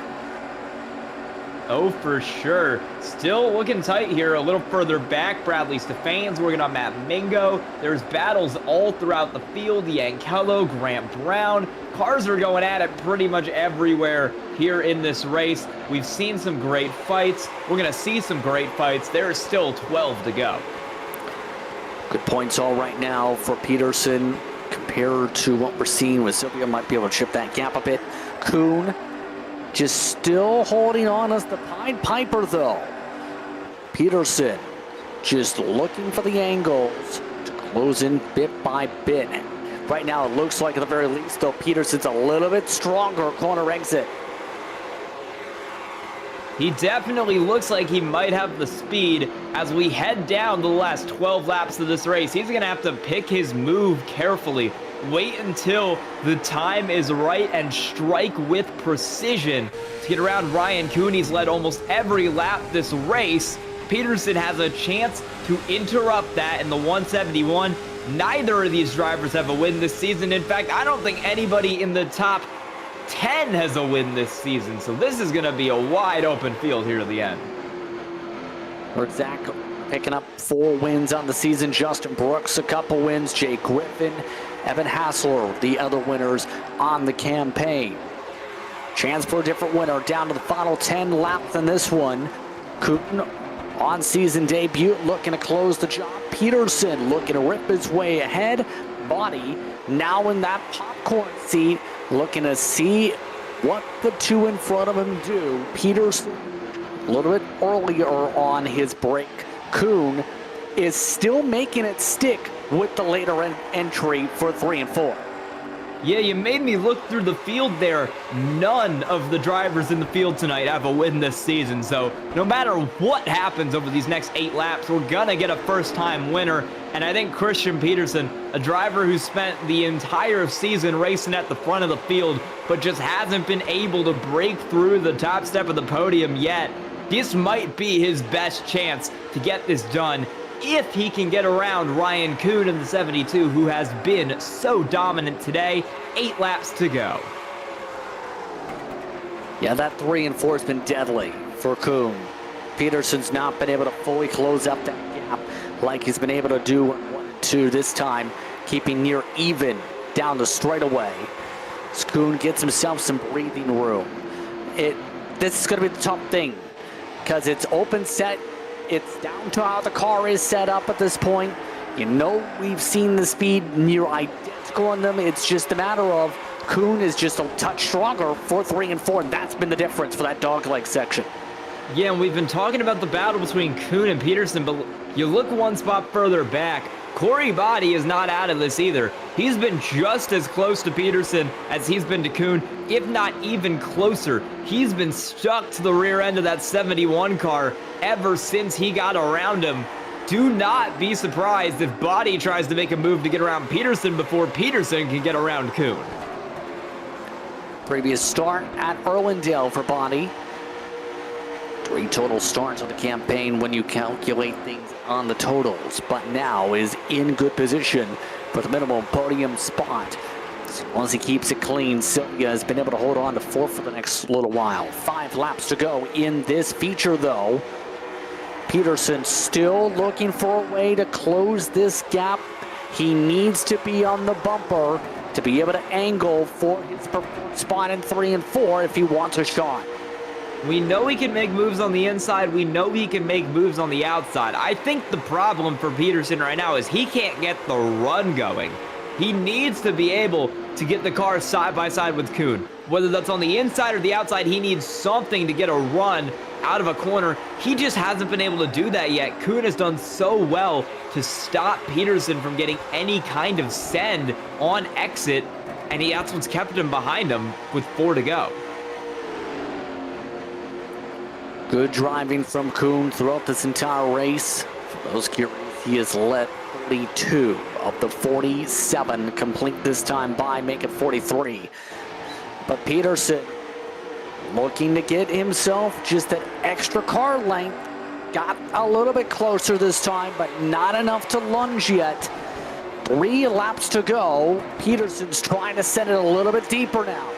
Oh, for sure. Still looking tight here a little further back. Bradley Stefan's working on Matt Mingo. There's battles all throughout the field. Yankello, Grant Brown. Cars are going at it pretty much everywhere here in this race. We've seen some great fights. We're going to see some great fights. There's still 12 to go. Good points all right now for Peterson compared to what we're seeing with Sylvia. Might be able to chip that gap a bit. Kuhn just still holding on as the Pied Piper, though. Peterson just looking for the angles to close in bit by bit. Right now, it looks like at the very least, though, Peterson's a little bit stronger corner exit. He definitely looks like he might have the speed as we head down the last 12 laps of this race. He's going to have to pick his move carefully. Wait until the time is right and strike with precision to get around Ryan Kuhn. He's led almost every lap this race. Peterson has a chance to interrupt that in the 171. Neither of these drivers have a win this season. In fact, I don't think anybody in the top 10 has a win this season. So this is going to be a wide open field here at the end. Zach picking up 4 wins on the season. Justin Brooks a couple wins. Jake Griffin, Evan Hassler, the other winners on the campaign. Chance for a different winner down to the final 10 laps in this one. Kuhn on season debut looking to close the job. Peterson looking to rip his way ahead. Body now in that popcorn seat looking to see what the 2 in front of him do. Peterson a little bit earlier on his break. Kuhn is still making it stick with the later entry for 3 and 4. Yeah, you made me look through the field there. None of the drivers in the field tonight have a win this season. So no matter what happens over these next 8 laps, we're going to get a first-time winner. And I think Christian Peterson, a driver who spent the entire season racing at the front of the field, but just hasn't been able to break through the top step of the podium yet, this might be his best chance to get this done if he can get around Ryan Kuhn in the 72, who has been so dominant today. 8 laps to go. Yeah, that 3 and 4 has been deadly for Kuhn. Peterson's not been able to fully close up that gap like he's been able to do in 1 and 2 this time, keeping near even down the straightaway. As Kuhn gets himself some breathing room. This is going to be the tough thing because it's open set. It's down to how the car is set up at this point. You know, we've seen the speed near identical on them. It's just a matter of Kuhn is just a touch stronger for 3 and 4, and that's been the difference for that dogleg section. Yeah, and we've been talking about the battle between Kuhn and Peterson, but you look one spot further back, Corey Body is not out of this either. He's been just as close to Peterson as he's been to Kuhn, if not even closer. He's been stuck to the rear end of that 71 car ever since he got around him. Do not be surprised if Body tries to make a move to get around Peterson before Peterson can get around Kuhn. Previous start at Irwindale for Bonnie. 3 total starts of the campaign when you calculate things on the totals, but now is in good position for the minimum podium spot. So once he keeps it clean, Sylvia has been able to hold on to 4th for the next little while. 5 laps to go in this feature though. Peterson still looking for a way to close this gap. He needs to be on the bumper to be able to angle for his preferred spot in 3 and 4 if he wants a shot. We know he can make moves on the inside. We know he can make moves on the outside. I think the problem for Peterson right now is he can't get the run going. He needs to be able to get the car side by side with Kuhn. Whether that's on the inside or the outside, he needs something to get a run out of a corner. He just hasn't been able to do that yet. Kuhn has done so well to stop Peterson from getting any kind of send on exit, and that's what's kept him behind him with 4 to go. Good driving from Kuhn throughout this entire race. For those curious, he has led 42 of the 47 complete this time by, make it 43. But Peterson looking to get himself just an extra car length. Got a little bit closer this time, but not enough to lunge yet. 3 laps to go. Peterson's trying to send it a little bit deeper now.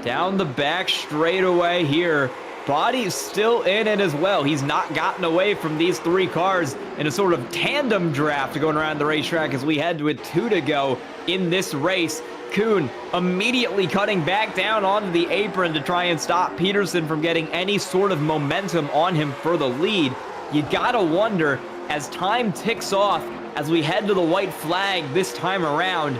Down the back straightaway here. Body's still in it as well. He's not gotten away from these 3 cars in a sort of tandem draft going around the racetrack as we head with 2 to go in this race. Kuhn immediately cutting back down onto the apron to try and stop Peterson from getting any sort of momentum on him for the lead. You gotta wonder, as time ticks off, as we head to the white flag this time around,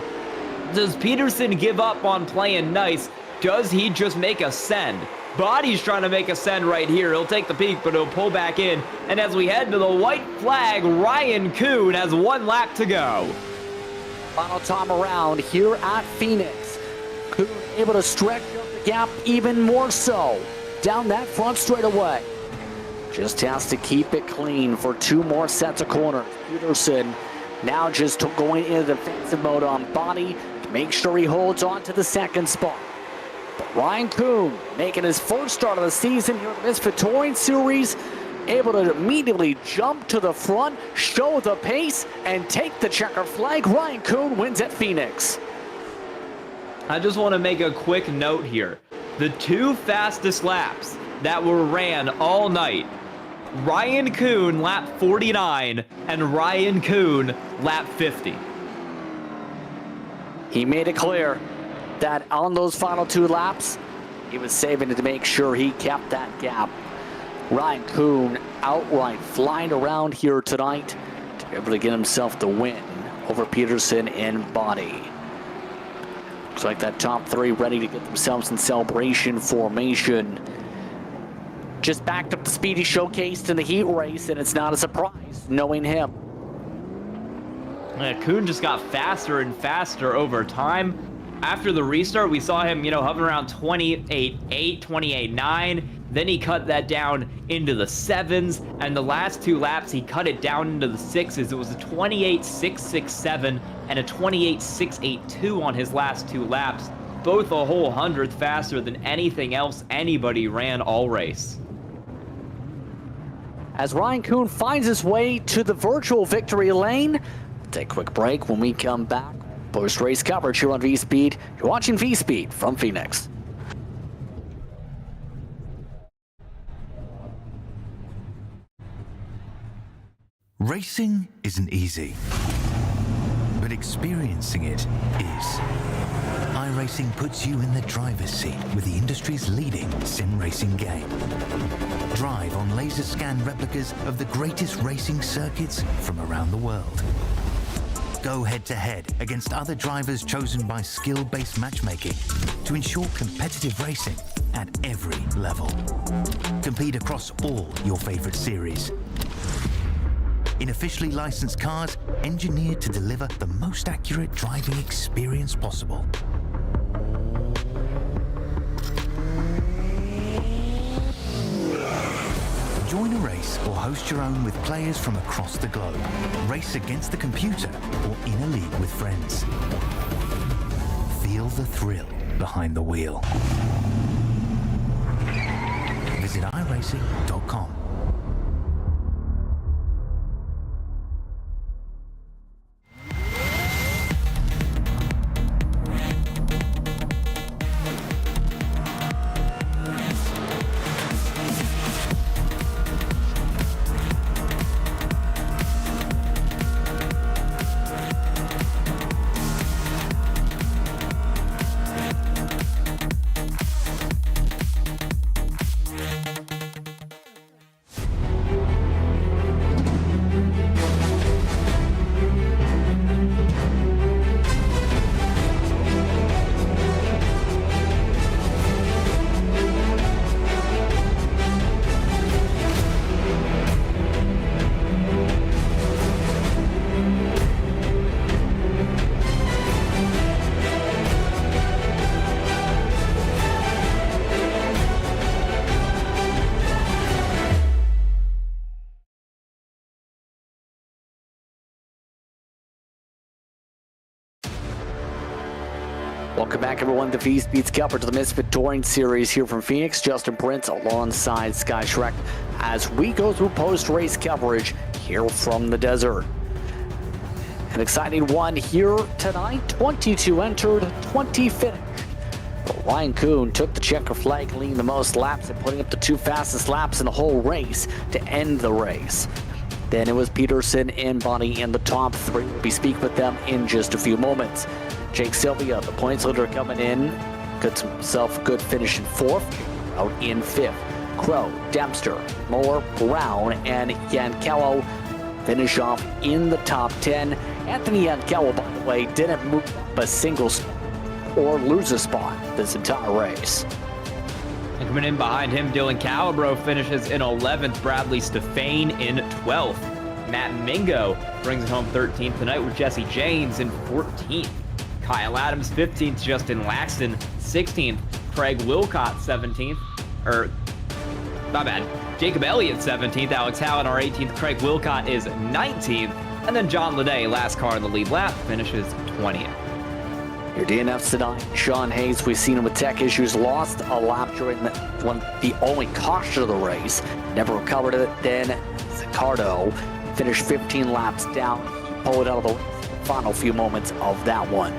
does Peterson give up on playing nice? Does he just make a send? Body's trying to make a send right here. He'll take the peak, but he'll pull back in. And as we head to the white flag, Ryan Kuhn has 1 lap to go. Final time around here at Phoenix. Kuhn able to stretch up the gap even more so down that front straightaway. Just has to keep it clean for 2 more sets of corners. Peterson now just going into defensive mode on Body to make sure he holds on to the 2nd spot. But Ryan Kuhn making his first start of the season here in the Misfit Touring Series, able to immediately jump to the front, show the pace, and take the checker flag. Ryan Kuhn wins at Phoenix. I just want to make a quick note here. The 2 fastest laps that were ran all night, Ryan Kuhn lap 49 and Ryan Kuhn lap 50. He made it clear that on those final 2 laps, he was saving it to make sure he kept that gap. Ryan Kuhn outright flying around here tonight to be able to get himself the win over Peterson in Body. Looks like that top 3 ready to get themselves in celebration formation. Just backed up the speed he showcased in the heat race, and it's not a surprise knowing him. Kuhn just got faster and faster over time. After the restart, we saw him, hovering around 28.8, 28.9. Then he cut that down into the 7s, and the last 2 laps, he cut it down into the 6s. It was a 28.667 and a 28.682 on his last 2 laps, both a whole 100th faster than anything else anybody ran all race. As Ryan Kuhn finds his way to the virtual victory lane, we'll take a quick break. When we come back, post-race coverage here on V-Speed. You're watching V-Speed from Phoenix. Racing isn't easy, but experiencing it is. iRacing puts you in the driver's seat with the industry's leading sim racing game. Drive on laser scan replicas of the greatest racing circuits from around the world. Go head-to-head against other drivers chosen by skill-based matchmaking to ensure competitive racing at every level. Compete across all your favorite series. In officially licensed cars, engineered to deliver the most accurate driving experience possible. Join a race or host your own with players from across the globe. Race against the computer or in a league with friends. Feel the thrill behind the wheel. Visit iRacing.com. Welcome back, everyone, to V-Speed's coverage of the Misfit Touring Series here from Phoenix. Justin Prince alongside Sky Shrek as we go through post-race coverage here from the desert. An exciting one here tonight. 22 entered, 20 finished. But Ryan Kuhn took the checker flag, leading the most laps and putting up the 2 fastest laps in the whole race to end the race. Then it was Peterson and Bonnie in the top 3. We'll be speaking with them in just a few moments. Jake Sylvia, the points leader, coming in. Got himself a good finish in 4th. Out in 5th. Crow, Dempster, Moore, Brown, and Yankello finish off in the top 10. Anthony Yankello, by the way, didn't move up a single spot or lose a spot this entire race. And coming in behind him, Dylan Calabro finishes in 11th. Bradley Stefane in 12th. Matt Mingo brings it home 13th tonight with Jesse James in 14th. Kyle Adams 15th, Justin Laxton 16th, Craig Wilcott 17th, my bad, Jacob Elliott 17th, Alex Hallinar 18th, Craig Wilcott is 19th, and then John Leday, last car in the lead lap, finishes 20th. Your DNFs tonight, Sean Hayes, we've seen him with tech issues, lost a lap during the only caution of the race, never recovered it. Then Zicardo finished 15 laps down, pulled it out of the final few moments of that one.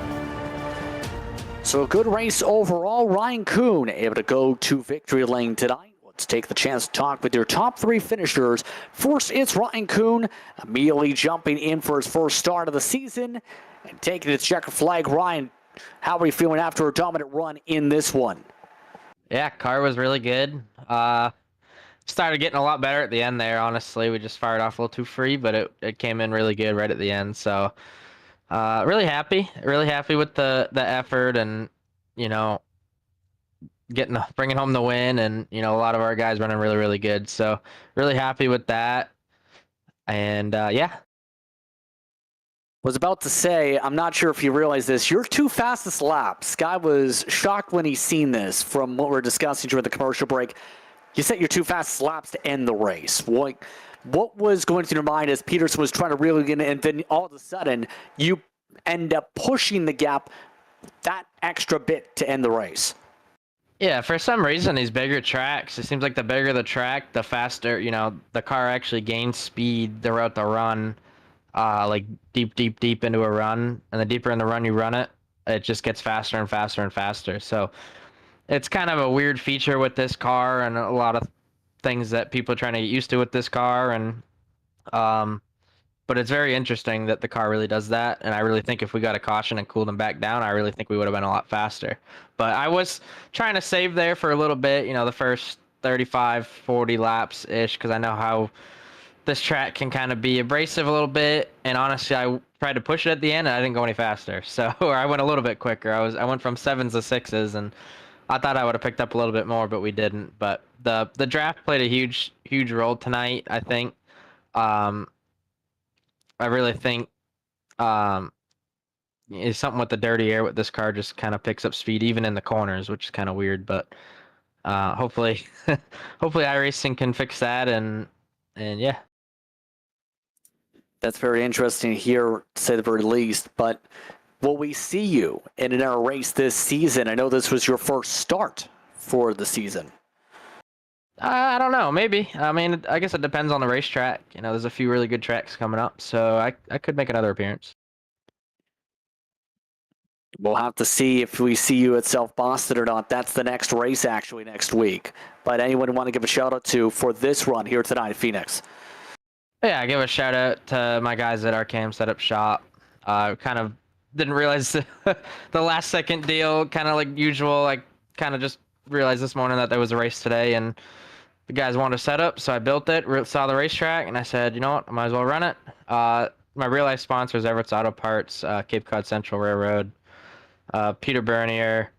So a good race overall. Ryan Kuhn able to go to victory lane tonight. Let's take the chance to talk with your top 3 finishers. First, it's Ryan Kuhn, immediately jumping in for his first start of the season and taking the checker flag. Ryan, how are you feeling after a dominant run in this one? Yeah, car was really good. Started getting a lot better at the end there, honestly. We just fired off a little too free, but it came in really good right at the end. So really happy with the effort and, you know, bringing home the win, and, you know, a lot of our guys running really, really good. So really happy with that. And yeah. Was about to say, I'm not sure if you realize this, your 2 fastest laps, Sky was shocked when he seen this from what we're discussing during the commercial break. You set your 2 fastest laps to end the race. What was going through your mind as Peterson was trying to reel in, and then all of a sudden you end up pushing the gap that extra bit to end the race? Yeah, for some reason, these bigger tracks, it seems like the bigger the track, the faster, you know, the car actually gains speed throughout the run, like deep into a run. And the deeper in the run you run it, it just gets faster and faster and faster. So it's kind of a weird feature with this car, and a lot of things that people are trying to get used to with this car. And but it's very interesting that the car really does that, and I really think if we got a caution and cooled them back down, I really think we would have been a lot faster. But I was trying to save there for a little bit, you know, the first 35, 40 laps ish, because I know how this track can kind of be abrasive a little bit. And honestly, I tried to push it at the end, and I didn't go any faster. So, or I went a little bit quicker. I went from 7s to 6s, and I thought I would have picked up a little bit more, but we didn't. But the draft played a huge role tonight, I think. I really think it's something with the dirty air with this car, just kind of picks up speed even in the corners, which is kind of weird. But hopefully iRacing can fix that, and yeah. That's very interesting here, to say the very least. But Will we see you in a race this season? I know this was your first start for the season. I don't know. Maybe. I mean, I guess it depends on the racetrack. You know, there's a few really good tracks coming up, so I could make another appearance. We'll have to see if we see you at South Boston or not. That's the next race, actually, next week. But anyone want to give a shout-out to for this run here tonight at Phoenix? Yeah, I give a shout out to my guys at our cam setup shop. Kind of didn't realize the last second deal, kind of like usual. I kind of just realized this morning that there was a race today, and the guys wanted a setup, so I built it, saw the racetrack, and I said, you know what, I might as well run it. My real life sponsors, Everett's Auto Parts, Cape Cod Central Railroad, Peter Bernier,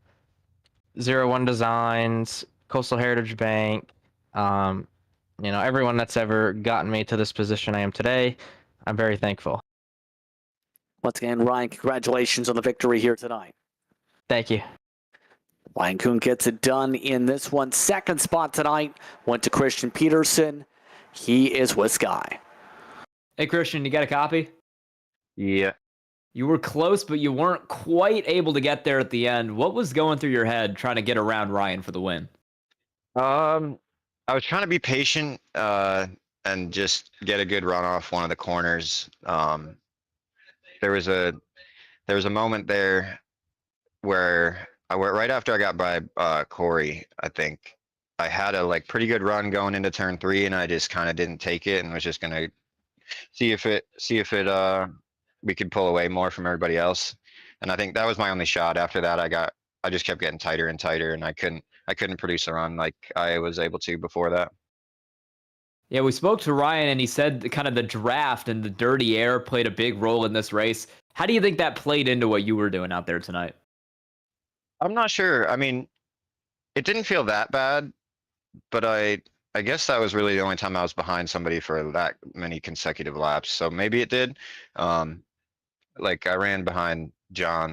01 Designs, Coastal Heritage Bank, you know, everyone that's ever gotten me to this position I am today. I'm very thankful. Once again, Ryan, congratulations on the victory here tonight. Thank you. Ryan Kuhn gets it done in this one. Second spot tonight went to Christian Peterson. He is with Sky. Hey, Christian, you got a copy? Yeah. You were close, but you weren't quite able to get there at the end. What was going through your head trying to get around Ryan for the win? I was trying to be patient and just get a good run off one of the corners. There was a moment there where I went right after I got by Corey. I think I had a pretty good run going into turn 3, and I just kind of didn't take it and was just gonna see if it we could pull away more from everybody else. And I think that was my only shot. After that, I just kept getting tighter and tighter, and I couldn't produce a run like I was able to before that. Yeah, we spoke to Ryan, and he said kind of the draft and the dirty air played a big role in this race. How do you think that played into what you were doing out there tonight? I'm not sure. I mean, it didn't feel that bad, but I guess that was really the only time I was behind somebody for that many consecutive laps. So maybe it did. I ran behind John